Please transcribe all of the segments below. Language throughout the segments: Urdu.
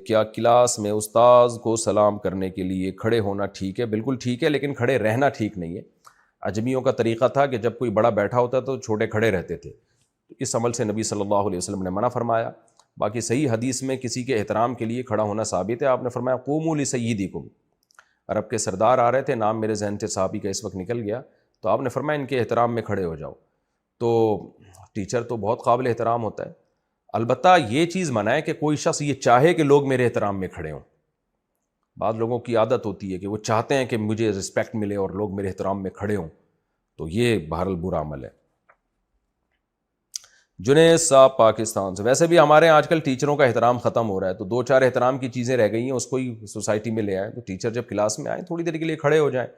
کیا کلاس میں استاذ کو سلام کرنے کے لیے کھڑے ہونا ٹھیک ہے؟ بالکل ٹھیک ہے، لیکن کھڑے رہنا ٹھیک نہیں ہے۔ عجمیوں کا طریقہ تھا کہ جب کوئی بڑا بیٹھا ہوتا تو چھوٹے کھڑے رہتے تھے، تو اس عمل سے نبی صلی اللہ علیہ وسلم نے منع فرمایا۔ باقی صحیح حدیث میں کسی کے احترام کے لیے کھڑا ہونا ثابت ہے۔ آپ نے فرمایا قوموا لسیدکم، عرب کے سردار آ رہے تھے، نام میرے ذہن سے صحابی کا اس وقت نکل گیا، تو آپ نے فرمایا ان کے احترام میں کھڑے ہو جاؤ۔ تو ٹیچر تو بہت قابل احترام ہوتا ہے، البتہ یہ چیز منع ہے کہ کوئی شخص یہ چاہے کہ لوگ میرے احترام میں کھڑے ہوں۔ بعض لوگوں کی عادت ہوتی ہے کہ وہ چاہتے ہیں کہ مجھے رسپیکٹ ملے اور لوگ میرے احترام میں کھڑے ہوں، تو یہ بہرحال برا عمل ہے۔ جنید صاحب پاکستان سے، ویسے بھی ہمارے آج کل ٹیچروں کا احترام ختم ہو رہا ہے، تو دو چار احترام کی چیزیں رہ گئی ہیں، اس کو ہی سوسائٹی میں لے آئیں۔ تو ٹیچر جب کلاس میں آئیں تھوڑی دیر کے لیے کھڑے ہو جائیں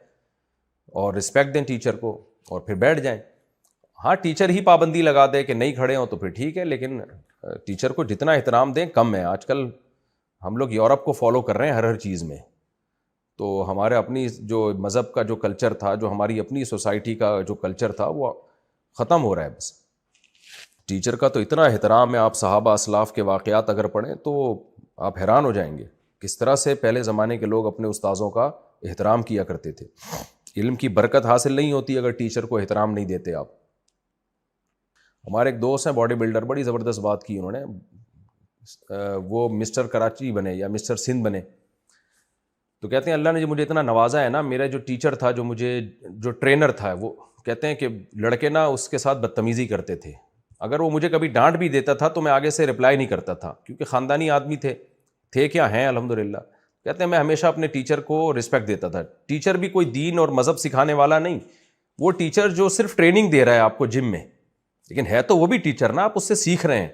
اور رسپیکٹ دیں ٹیچر کو، اور پھر بیٹھ جائیں۔ ہاں ٹیچر ہی پابندی لگا دے کہ نہیں کھڑے ہوں تو پھر ٹھیک ہے، لیکن ٹیچر کو جتنا احترام دیں کم ہے۔ آج کل ہم لوگ یورپ کو فالو کر رہے ہیں ہر چیز میں، تو ہمارے اپنی جو مذہب کا جو کلچر تھا، جو ہماری اپنی سوسائٹی کا جو کلچر تھا، وہ ختم ہو رہا ہے۔ بس ٹیچر کا تو اتنا احترام ہے، آپ صحابہ اسلاف کے واقعات اگر پڑھیں تو آپ حیران ہو جائیں گے کس طرح سے پہلے زمانے کے لوگ اپنے استاذوں کا احترام کیا کرتے تھے۔ علم کی برکت حاصل نہیں ہوتی اگر ٹیچر کو احترام نہیں دیتے آپ۔ ہمارے ایک دوست ہیں باڈی بلڈر، بڑی زبردست بات کی انہوں نے، وہ مسٹر کراچی بنے یا مسٹر سندھ بنے، تو کہتے ہیں اللہ نے جو مجھے اتنا نوازا ہے نا، میرا جو ٹیچر تھا، جو ٹرینر تھا، وہ کہتے ہیں کہ لڑکے نا اس کے ساتھ بدتمیزی کرتے تھے، اگر وہ مجھے کبھی ڈانٹ بھی دیتا تھا تو میں آگے سے رپلائی نہیں کرتا تھا، کیونکہ خاندانی آدمی تھے کیا ہیں الحمدللہ۔ کہتے ہیں میں ہمیشہ اپنے ٹیچر کو رسپیکٹ دیتا تھا۔ ٹیچر بھی کوئی دین اور مذہب سکھانے والا نہیں، وہ ٹیچر جو صرف ٹریننگ دے رہا ہے آپ کو جم میں، لیکن ہے تو وہ بھی ٹیچر نا، آپ اس سے سیکھ رہے ہیں۔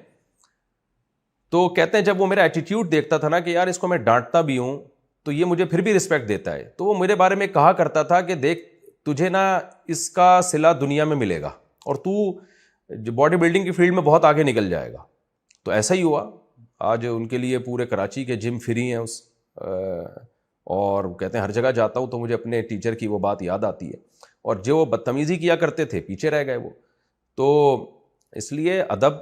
تو کہتے ہیں جب وہ میرا ایٹیٹیوڈ دیکھتا تھا نا کہ یار اس کو میں ڈانٹتا بھی ہوں تو یہ مجھے پھر بھی رسپیکٹ دیتا ہے، تو وہ میرے بارے میں کہا کرتا تھا کہ دیکھ تجھے نا اس کا صلہ دنیا میں ملے گا اور تو جو باڈی بلڈنگ کی فیلڈ میں بہت آگے نکل جائے گا۔ تو ایسا ہی ہوا، آج ان کے لیے پورے کراچی کے جم فری ہیں اور کہتے ہیں ہر جگہ جاتا ہوں تو مجھے اپنے ٹیچر کی وہ بات یاد آتی ہے، اور جو وہ بدتمیزی کیا کرتے تھے پیچھے رہ گئے وہ۔ تو اس لیے ادب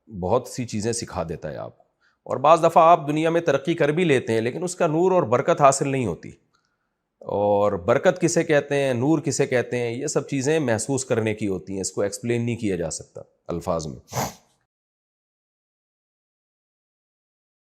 بہت سی چیزیں سکھا دیتا ہے آپ، اور بعض دفعہ آپ دنیا میں ترقی کر بھی لیتے ہیں لیکن اس کا نور اور برکت حاصل نہیں ہوتی، اور برکت کسے کہتے ہیں، نور کسے کہتے ہیں، یہ سب چیزیں محسوس کرنے کی ہوتی ہیں، اس کو ایکسپلین نہیں کیا جا سکتا الفاظ میں۔